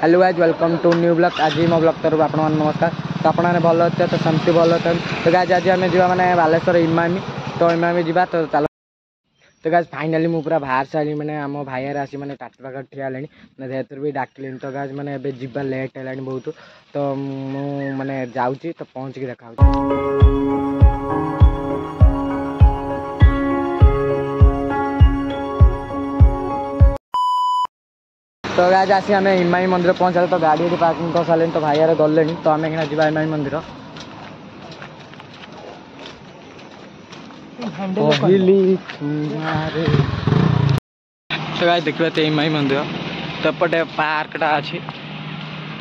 Hello guys welcome to new blog. आज मो blog तरफ आप नमस्कार। तो आपने भल अच्छे तो सेमती भल अच्छे। तो गाइज आज आम जा मैंने बालेश्वर इमामी तो इमामी जा तो चलो। तो गाइज फाइनाली मुझे पूरा बाहर सारी मैंने आम भाई आसी मैंने टाट पाखे ठिया जेहतर भी डाकिली। तो गाइज मैंने जा लेट है बहुत। तो मुझे जाऊँगी तो पहुँचिक देखा। तो गाइज आसी आम इमामी मंदिर पहुँचा। तो गाड़ी ये पार्किंग कर सारे। तो भाई गले तो आम कि जा इमामी मंदिर। तो गाइज देखिए इमामी मंदिर। तो एपटे पार्कटा अच्छी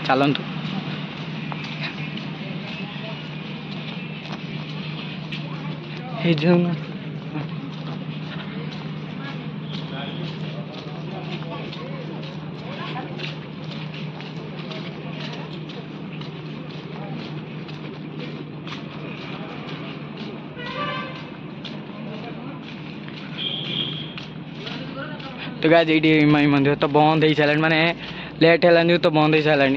चलतु। तो गाइज ये इमामी मंदिर तो बंद हो सारे माने लेट है तो बंद हो सारे।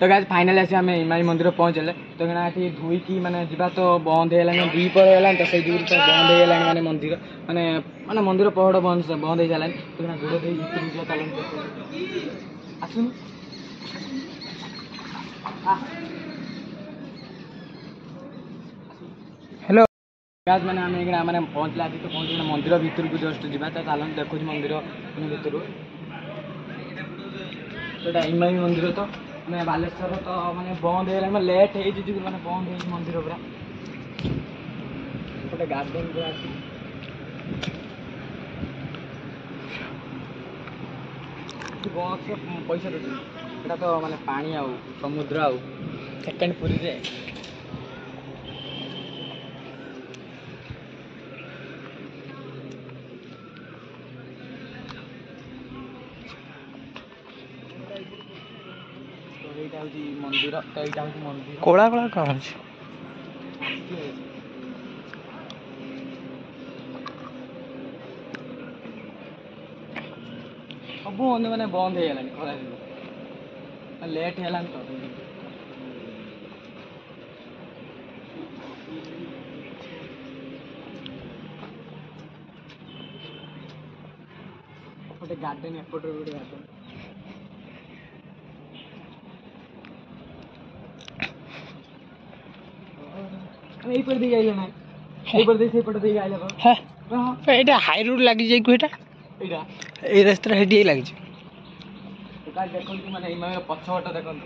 तो गाइज फाइनाली आसी आम इमामी मंदिर पहुँचले। तो ये धोईकी माने जा तो बंद हो 2 पर है तो से बंद हो माने मंदिर माने माने मंदिर पहड़ बंद बंद हो सारे। तो गोड़ दे आसुन हेलो गाइज मैंने आम मैंने पहुँचला आज तो पहुँच मंदिर भितर को जस्ट जा। तो चलते देखो मंदिर भितर तो इमामी मंदिर। तो मैं बालेश्वर तो माने बंद है लेट हो माने बंद हो मंदिर पूरा गोटे गार्डन पूरा बस पैसा देता तो माने पानी आउ समुद्र आउ सेकेंड पुरी रे। मंदिर तो यहाँ मंदिर कला कला कौन सब मैंने बंद हो खरा दिन लेट है तो गोटे गार्डन एपटे गोटे गार्डन এইপট দিকে আইলে না এইপট দিকে সেইপট দিকে আইলে হ্যাঁ এটা হাই রোড লাগি যাই কোটা এইটা এই রাস্তা হেডি লাগিছে। তো কাজ দেখুন মানে ইমামের পছপট দেখুন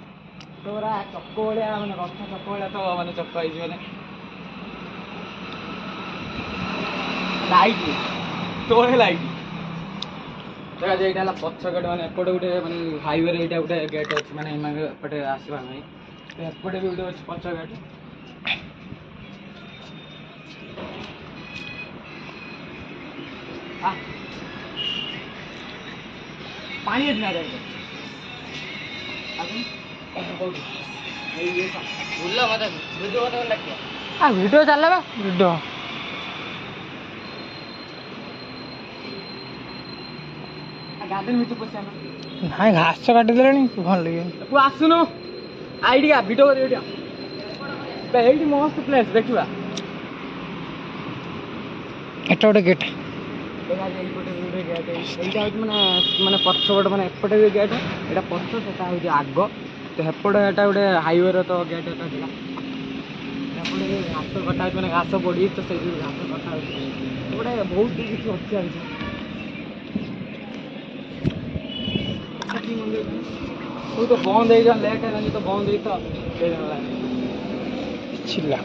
তো ওরা চক্ক ভଳିଆ মানে রথ চক্ক ভଳିଆ তো মানে চক্ক হইছে মানে লাইট তোড়ে লাইট। তো কাজ এইটা হলা পছ গেট মানে এপটে গোটে মানে হাইওয়ে রে এইটা গোটে গেট আছে মানে ইমামে এপটে আসবা নাই। তো এপটে ବି গোটে ଅଛି ପଛ ଗେଟ୍। पानी इतना रहेगा वीडियो चल रहा वीडियो गार्डन में ना घास तो काटी दे भल लगे तू आसुन आईडिया वीडियो मस्त प्लेस देखा एट गोटे गेट गेट मैंने मैंने पछपट मैंने एपटे भी गेट यहाँ पछ से आग तो हेपटे यहाँ गोटे हाईवे तो गेट एटा घास कटा मैंने घास पड़ी तो से घास कटा गोटे बहुत किसी अच्छी तो बंद हो लेट है तो बंद हो तो चिल्ला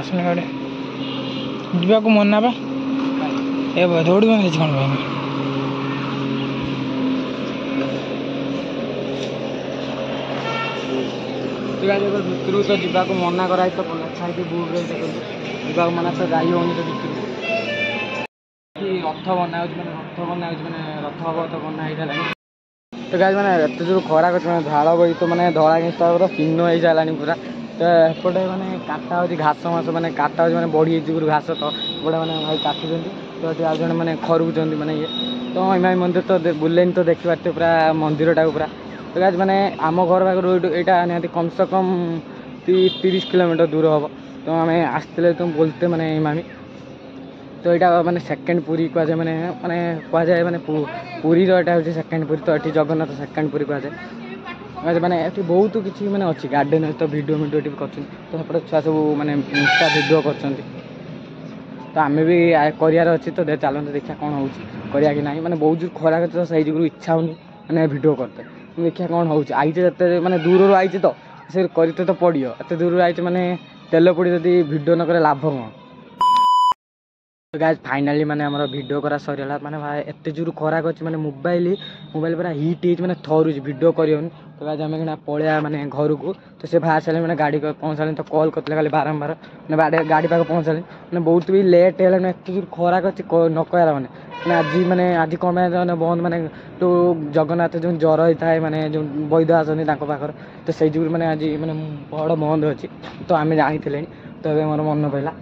आसने गाड़ी जावाक मना बा ए दौड़ कौन कौन भाई भितर तो जावाक मना कराई तो ଲେଖା ହେଇଛି ବୋର୍ଡରେ जावाक मना तो जाई होनी तो भितर कि रथ बना मैंने रथ हम तो बना ही सारा। तो गाइस मैंने एत जो खरा कर झाड़ बही तो मैंने धड़ा घिसा चिन्ह हो सारा पूरा। तो तो एपटे मैंने काटा हो घास मास मैंने काटा हो बढ़ी गुरु घास तो एपटे मैंने भाई काटुच्च तो ये आज जन मैंने खरुचंती मैंने ये तो इमामी मंदिर तो बुलेन तो देखी पारे पूरा मंदिर टाक पूरा तो आज मैंने आम घर पाखर यहाँ निहती कम से कम 30 किलोमीटर दूर हम तो आम आसते तुम बोलते मैंने इमामी तो यहाँ मैंने सेकेंड पुरी कहुए मैंने मैंने कहुए मैंने पुरी यहाँ हूँ सेकेंड पुरी तो ये जगन्नाथ सेकेंड पुरी कहुए मैंने ये बहुत किसी मैंने अच्छी गार्डन तो भिडियो भिडियो भी कर तो सेपटे छुआ सब मैंने इंस्टा भिडियो कर तो आम भी करार अच्छी तो चलते देखा कौन हो कि ना मैंने बहुत जोर खरा तो सही जुगू इच्छा होनी मैंने भिडियो करते देखा कौन हो आईचे जिते मैंने दूर आईचे तो से करते तो पड़ो एत दूर आईचे मैंने तेल पड़ी जब भिडियो न करे लाभ कौन तो गाइस फाइनाली मैंने आम भिडियो करा सरीगला मैंने भाई एत जोर खराक अच्छी मैंने मोबाइल पूरा हिट हो मैंने थरुच भिडियो करनी तो गाइस आम पलिया मैंने घर को तो से बाहर सारे मैंने गाड़ी पहुँचाली तो कॉल करते खाली बारंबार मैंने गाड़ी पाक पहुँचाली मैंने बहुत भी लेट है एत जोर खराक अच्छी न कहला मैंने आज कौन मैंने बंद मैंने तो जगन्नाथ जो ज्वर होता है मैंने जो वैद आसती पाखर तो से जुगुर मैंने आज मैंने बड़ बंद अच्छी तो आम जानी तो ये मोर मन पड़ा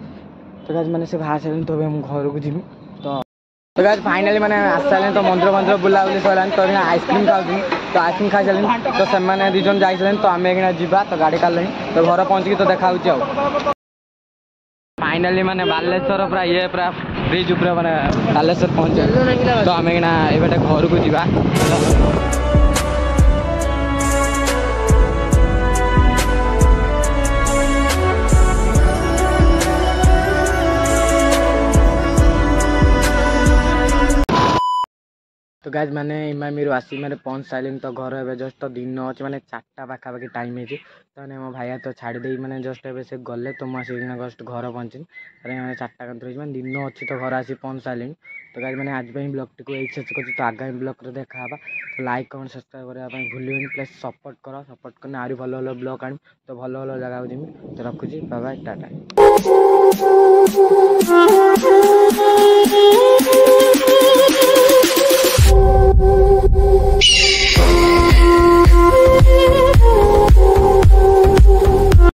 तो गाइस मैंने से बाहर सारे तो घर को जीवी तो गाइस फाइनाली मैंने आस सारे तो मंदिर मंदिर बुलाबुली सर तो आइसक्रीम खाऊँ तो आइसक्रीम खाई सारे तो से दुई जन जाए तो आम जा तो गाड़ी काढ़ तो घर पहुँचिक तो देखा फाइनाली मैंने बालेश्वर पूरा ये पूरा ब्रिज ऊपर मैंने बालेश्वर पहुँचे तो आम एबे घर को जीवा तो गाइस मैंने इमामी आसी मैंने पहुँच सारे तो घर ए जस्ट तो दिन अच्छे मैंने 4टा पाखापाखि टाइम है तो मो भाई तो छाड़ी मैंने जस्ट ए से गले तो मुझे जस्ट घर पहुँची मैंने 4टा कंट्री मैंने दिन अच्छी तो घर आसी पहुँच सारे तो गाइस मैंने आज ब्लॉग टी एक्सेस कर तो आगामी ब्लॉग देखा तो लाइक कमेंट सब्सक्राइब करने भूल प्लीज सपोर्ट करने आहरी भल भल ब्लॉग आनी तो भल भल जगह जीवी तो रखुची बाय बाय टाटा।